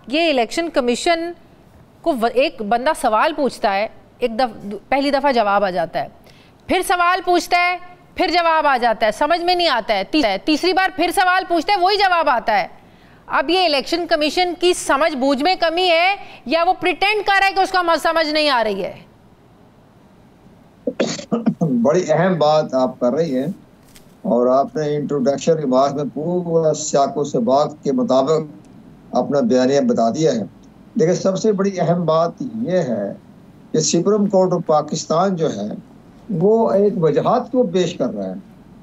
ये election commission को एक बंदा सवाल पूछता है, पहली दफ़ा जवाब आ जाता है, फिर सवाल पूछता है, फिर जवाब आ जाता है, समझ में नहीं आता है, तीसरी बार फिर सवाल पूछता है, वही जवाब आता है। अब ये इलेक्शन कमीशन की समझ बूझ में कमी है या वो प्रिटेंड कर रहा है कि उसका समझ नहीं आ रही है? बड़ी अहम बात आप कर रही हैं और आपने इंट्रोडक्शन रिमार्क में पूरा सियाको सबाक के मुताबिक अपना बयानिया बता दिया है। लेकिन सबसे बड़ी अहम बात यह है कि सुप्रीम कोर्ट ऑफ पाकिस्तान जो है वो एक वजहात को पेश कर रहा है।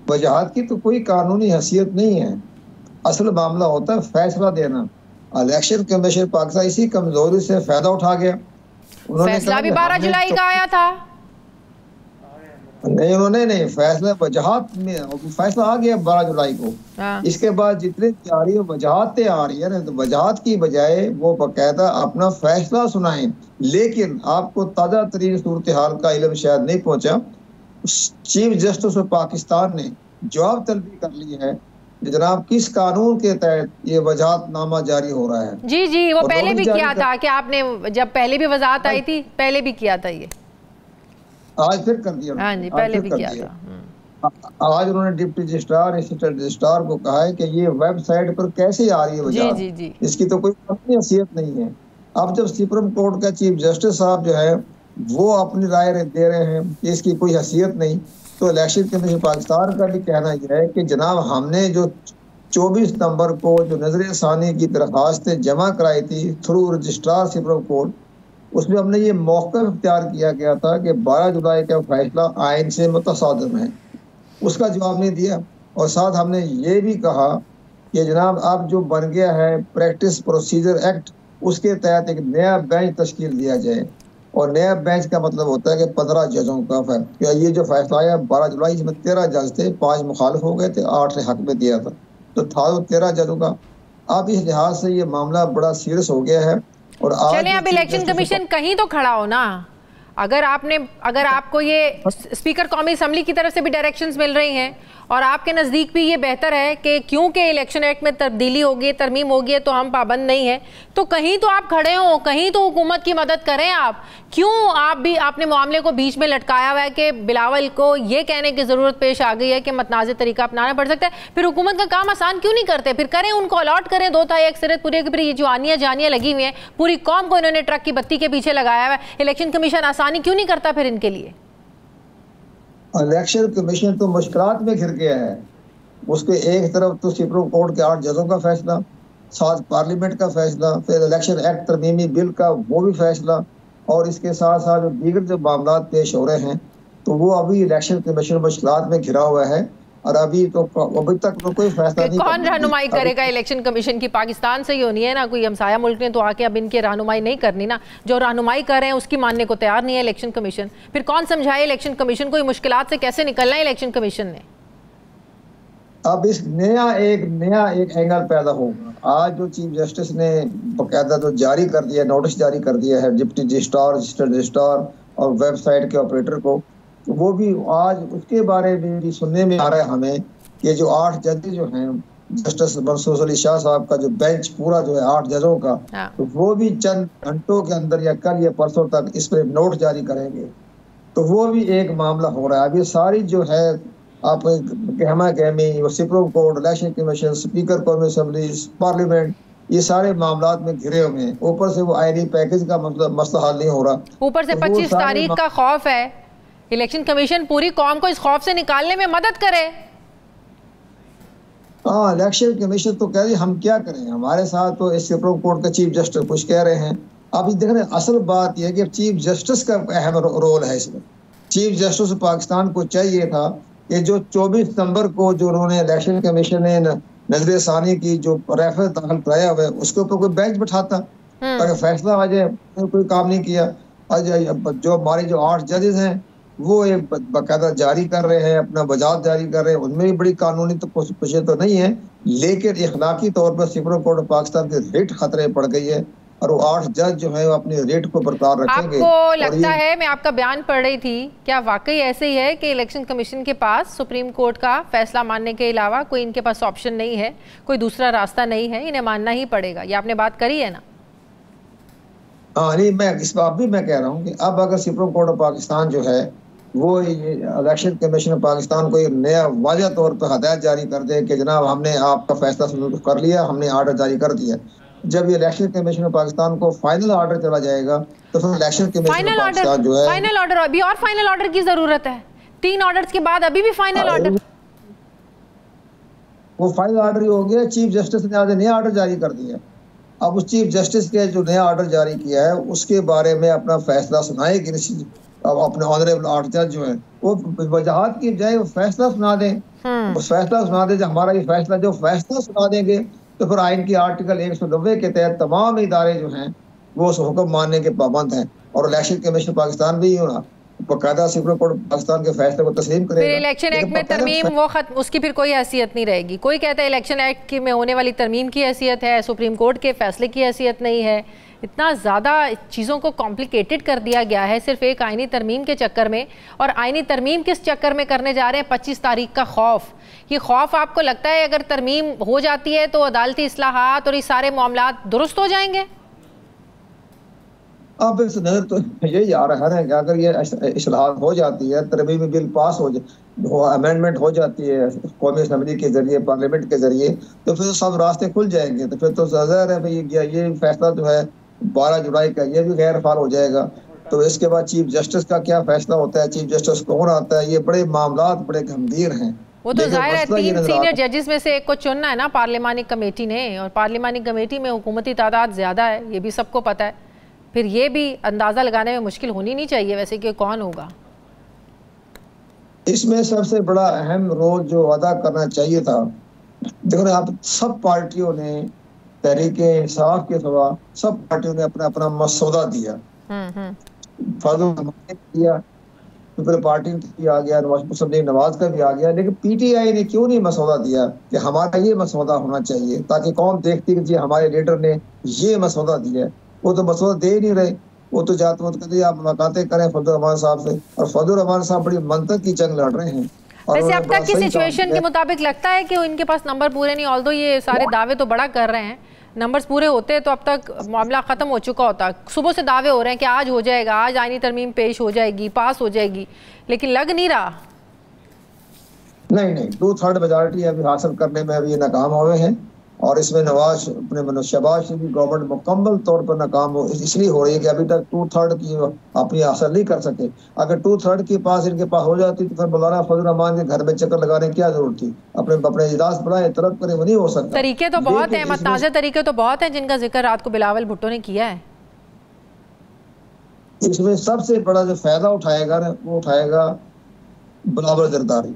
वजहात की तो कोई कानूनी हैसियत नहीं है। असल मामला होता है फैसला देना। इलेक्शन कमीशन पाकिस्तान इसी कमजोरी से फायदा उठा गया। फैसला भी 12 जुलाई का आया था। नहीं, उन्होंने नहीं, फैसला वजहात में फैसला आ गया 12 जुलाई को। इसके बाद जितने जारी वजहातें आ रही है ना, तो वजहात की बजाय वो बाकायदा अपना फैसला सुनाएं। लेकिन आपको ताज़ा तरीन सूरत हाल का इल्म शायद नहीं पहुंचा। चीफ जस्टिस ऑफ पाकिस्तान ने जवाब तलबी कर ली है जनाब किस कानून के तहत ये वजाहतनामा जारी हो रहा है। जी जी, वो पहले भी किया था कि आपने जब पहले भी वजाहत आई थी, पहले भी किया था, ये आज फिर कर दिया। हाँ जी, पहले भी किया था। आज उन्होंने डिप्टी रजिस्ट्रार असिस्टेंट रजिस्ट्रार को कहा है कि ये वेबसाइट पर कैसे आ रही है वजाहत, जी जी, इसकी तो कोई अपनी हैसियत नहीं है। अब जब सुप्रीम कोर्ट का चीफ जस्टिस साहब जो है वो अपनी राय दे रहे हैं कि इसकी कोई हैसियत नहीं, तो इलेक्शन कमीशन पाकिस्तान का भी कहना यह है कि जनाब हमने जो 24 नवंबर को जो नजर सानी की दरख्वास्तें जमा कराई थी थ्रू रजिस्ट्रार सुप्रीम कोर्ट, उसमें हमने ये मौका इख्तियार किया गया था कि 12 जुलाई का फैसला आइन से मुतसादिम है। उसका जवाब नहीं दिया। और साथ हमने ये भी कहा कि जनाब अब जो बन गया है प्रैक्टिस प्रोसीजर एक्ट, उसके तहत एक नया बेंच तश्कील दिया जाए। और नया बेंच का मतलब होता है कि 15 जजों का ये जो फैसला आया 12 जुलाई, इसमें 13 जज थे, 5 मुखालिफ हो गए थे, 8 ने हक में दिया था, तो था 13 जजों का। अब इस लिहाज से ये मामला बड़ा सीरियस हो गया है। और चलिए, अब इलेक्शन कमीशन कहीं तो खड़ा हो ना। अगर आपको ये स्पीकर कौमी असम्बली की तरफ से भी डायरेक्शंस मिल रही हैं और आपके नज़दीक भी ये बेहतर है कि क्योंकि इलेक्शन एक्ट में तब्दीली होगी, तरमीम होगी, तो हम पाबंद नहीं है, तो कहीं तो आप खड़े हो, कहीं तो हुकूमत की मदद करें आप। क्यों आपने मामले को बीच में लटकाया हुआ है कि बिलावल को ये कहने की ज़रूरत पेश आ गई है कि मतनाज़ तरीका अपनाना पड़ सकता है? फिर हुकूमत का काम आसान क्यों नहीं करते? फिर करें, उनको अलॉट करें 2/3 अक्सरियत पूरे के पूरे। ये जो आनियाँ जानियाँ लगी हुई हैं, पूरी कौम को इन्होंने ट्रक की बत्ती के पीछे लगाया हुआ है। इलेक्शन कमीशन आसानी क्यों नहीं करता फिर इनके लिए? इलेक्शन कमीशन तो मुश्किलात में घिर गया है। उसके एक तरफ तो सुप्रीम कोर्ट के 8 जजों का फैसला, साथ पार्लियामेंट का फैसला, फिर इलेक्शन एक्ट तरमीमी बिल का वो भी फैसला, और इसके साथ साथ जो दीगर जो मामला पेश हो रहे हैं, तो वो अभी इलेक्शन कमीशन मुश्किलात में घिरा हुआ है। और अभी तक तो कोई फैसला नहीं। कौन रहनुमाई करेगा इलेक्शन कमीशन की? पाकिस्तान से ही होनी है ना, कोई हमसाया मुल्क ने तो आके अब इनकी रहनुमाई नहीं करनी ना। जो रहनुमाई कर रहे हैं उसकी मानने को तैयार नहीं है इलेक्शन कमीशन। फिर कौन समझाए इलेक्शन कमीशन को मुश्किलात से कैसे निकलना है इलेक्शन कमीशन ने? अब इस नया एक एंगल पैदा होगा। आज जो चीफ जस्टिस ने बाकायदा तो जारी कर दिया, नोटिस जारी कर दिया है डिप्टी रजिस्ट्रार, असिस्टेंट रजिस्ट्रार और वेबसाइट के ऑपरेटर को, तो वो भी आज उसके बारे में भी सुनने में आ रहा है हमें कि जो 8 जज जो हैं, जस्टिस मनसूर अली शाह साहब का जो बेंच पूरा जो है 8 जजों का, तो वो भी चंद घंटों के अंदर या कल या परसों तक इस पर नोट जारी करेंगे। तो वो भी एक मामला हो रहा है। अब ये सारी जो है आप गहमा गहमी, supreme court, election commission, speaker कौमी असम्बली, पार्लियामेंट, ये सारे मामला में घिरे हुए हैं। ऊपर से वो आईनी पैकेज का मसला हल नहीं हो रहा। ऊपर से 25 तारीख का खौफ है। इलेक्शन कमीशन पूरी कौम को इस खौफ से निकालने में मदद करे। हाँ, इलेक्शन कमीशन तो कह रही हम क्या करें, हमारे साथ तो इस सुप्रीम कोर्ट का चीफ जस्टिस कुछ कह रहे हैं। अभी देख रहे हैं, असल बात यह है कि चीफ जस्टिस का अहम रोल है इसमें। चीफ जस्टिस पाकिस्तान को चाहिए था कि जो 24 नवंबर को जो उन्होंने इलेक्शन कमीशन ने नजर सानी की जो रेफर दाखिल कराया हुआ है, उसके ऊपर कोई बेंच बिठाता ताकि फैसला आ जाए। कोई काम नहीं किया। जो हमारे जो 8 जजेस हैं वो एक बाकायदा जारी कर रहे हैं, अपना वजाहत जारी कर रहे हैं। उनमें भी बड़ी कानूनी तो कुछ तो नहीं है, लेकिन इखलाकी तौर पर सुप्रीम कोर्ट ऑफ पाकिस्तान की रेट खतरे पड़ गई है और वो 8 जज जो है वो अपनी रेट को बरकरार रखेंगे। आपको लगता है, मैं आपका बयान पढ़ रही थी, क्या वाकई ऐसे ही है कि इलेक्शन कमीशन के पास सुप्रीम कोर्ट का फैसला मानने के अलावा कोई इनके पास ऑप्शन नहीं है, कोई दूसरा रास्ता नहीं है, इन्हें मानना ही पड़ेगा? ये आपने बात करी है ना? हाँ नहीं, मैं इस बात भी मैं कह रहा हूँ कि अब अगर सुप्रीम कोर्ट ऑफ पाकिस्तान जो है वो ये इलेक्शन कमीशन ऑफ पाकिस्तान को एक नया वाज़ह तौर पर हदायत जारी कर दे कि जनाब हमने आपका फैसला कर लिया, हमने आर्डर जारी कर दिया। जब ये इलेक्शन कमीशन ऑफ पाकिस्तान को फाइनल आर्डर चला जाएगा तो फिर इलेक्शन कमीशन ऑफ पाकिस्तान जो है फाइनल ऑर्डर, अभी और फाइनल ऑर्डर की जरूरत है। 3 ऑर्डर्स के बाद अभी भी फाइनल ऑर्डर, वो फाइनल ऑर्डर ही हो गया। चीफ जस्टिस ने आज नया ऑर्डर जारी कर दिया। अब उस चीफ जस्टिस के जो नया ऑर्डर जारी किया है उसके बारे में अपना फैसला सुनाएगी। अब अपने ऑनरेबल ऑर्डर जो है वो वजाहत की बजाय वो फैसला सुना दें, वो फैसला सुना दे। हमारा ये फैसला जो फैसला सुना देंगे तो फिर आइन की आर्टिकल 190 के तहत तमाम इदारे जो हैं वो उस हुक्म मानने के पाबंद हैं और इलेक्शन कमीशन पाकिस्तान भी बकायदा सुप्रीम कोर्ट पाकिस्तान के फैसले को तस्लीम करेगा। फिर इलेक्शन एक्ट में तरमीम वो उसकी फिर कोई हैसियत नहीं रहेगी। कोई कहता है इलेक्शन एक्ट में होने वाली तरमीम की हैसियत है, सुप्रीम कोर्ट के फैसले की हैसियत नहीं है। इतना ज़्यादा चीज़ों को कॉम्प्लिकेटेड कर दिया गया है सिर्फ एक आइनी तरमीम के चक्कर में। और आइनी तरमीम किस चक्कर में करने जा रहे हैं? 25 तारीख का खौफ। ये खौफ आपको लगता है अगर तरमीम हो जाती है तो अदालती इस्लाहात और ये सारे मामला दुरुस्त हो जाएंगे? अब इस नजर तो यही आ रहा है कि अगर ये इस्लाहात हो जाती है, तरमीमी बिल पास हो जाए, अमेंडमेंट हो जाती है कौमी असम्बली के जरिए, पार्लियामेंट के जरिए, तो फिर सब रास्ते खुल जाएंगे। तो फिर तो ज़ाहिर है भाई ये फैसला जो है 12 जुलाई का ये भी गैर फाल हो जाएगा। तो इसके बाद चीफ जस्टिस का क्या फैसला होता है, चीफ जस्टिस कौन आता है, ये बड़े मामला बड़े गंभीर हैं। वो तो जाहिर है 3 सीनियर जजेस में से एक को चुनना है ना पार्लिमानी कमेटी ने, और पार्लिमानी कमेटी में हुकूमती तादाद ज्यादा है, ये भी सबको पता है। फिर ये भी अंदाजा लगाने में मुश्किल होनी नहीं चाहिए वैसे कि कौन होगा। इसमें सबसे बड़ा अहम रोल जो अदा करना चाहिए था, देखो ना, आप सब पार्टियों ने तहरीके इंसाफ के सिवा सब पार्टियों ने अपना अपना मसौदा दिया। दिया तो फिर पार्टी की आ गया, नवाज का भी आ गया, लेकिन पीटीआई ने क्यों नहीं मसौदा दिया कि हमारा ये मसौदा होना चाहिए, ताकि कौम देखती कि जी हमारे लीडर ने ये मसौदा दिया है। वो तो मसौदा दे ही नहीं रहे। वो तो जाते वक्त कहते आप मुलाकातें करें फजल रहमान साहब से, और फजल रहमान साहब बड़ी मंतक की जंग लड़ रहे हैं। वैसे अब तक की सिचुएशन के मुताबिक लगता है कि इनके पास नंबर पूरे नहीं, ऑल्दो ये सारे दावे तो बड़ा कर रहे हैं, नंबर्स पूरे होते तो अब तक मामला खत्म हो चुका होता। सुबह से दावे हो रहे हैं कि आज हो जाएगा, आज आईनी तरमीम पेश हो जाएगी, पास हो जाएगी, लेकिन लग नहीं रहा। नहीं 2/3 मेजॉरिटी अभी हासिल करने में अभी नाकाम हुए हैं, और इसमें नवाज अपने शहबाज शरीफ की गवर्नमेंट मुकम्मल तौर पर नाकाम इसलिए हो रही है कि अभी तक 2/3 की अपनी हासिल नहीं कर सके। अगर 2/3 के पास इनके पास हो जाती तो फिर मौलाना फजल रहमान के घर में चक्कर लगाने की क्या जरूरत थी? अपने इजलास बढ़ाए, तलब करे, वो नहीं हो सकता। तरीके तो बहुत हैं, मतनाज़ तरीके तो बहुत हैं जिनका जिक्र रात को बिलावल भुट्टो ने किया है। इसमें सबसे बड़ा जो फायदा उठाएगा ना, वो उठाएगा बिलावल जरदारी।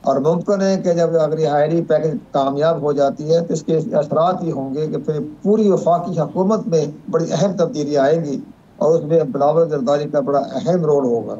और मुमकिन है कि जब अगर ये हायरी पैकेज कामयाब हो जाती है तो इसके असरात ये होंगे कि फिर पूरी वफाकी हुकूमत में बड़ी अहम तब्दीली आएगी, और उसमें बिलावल जरदारी का बड़ा अहम रोल होगा।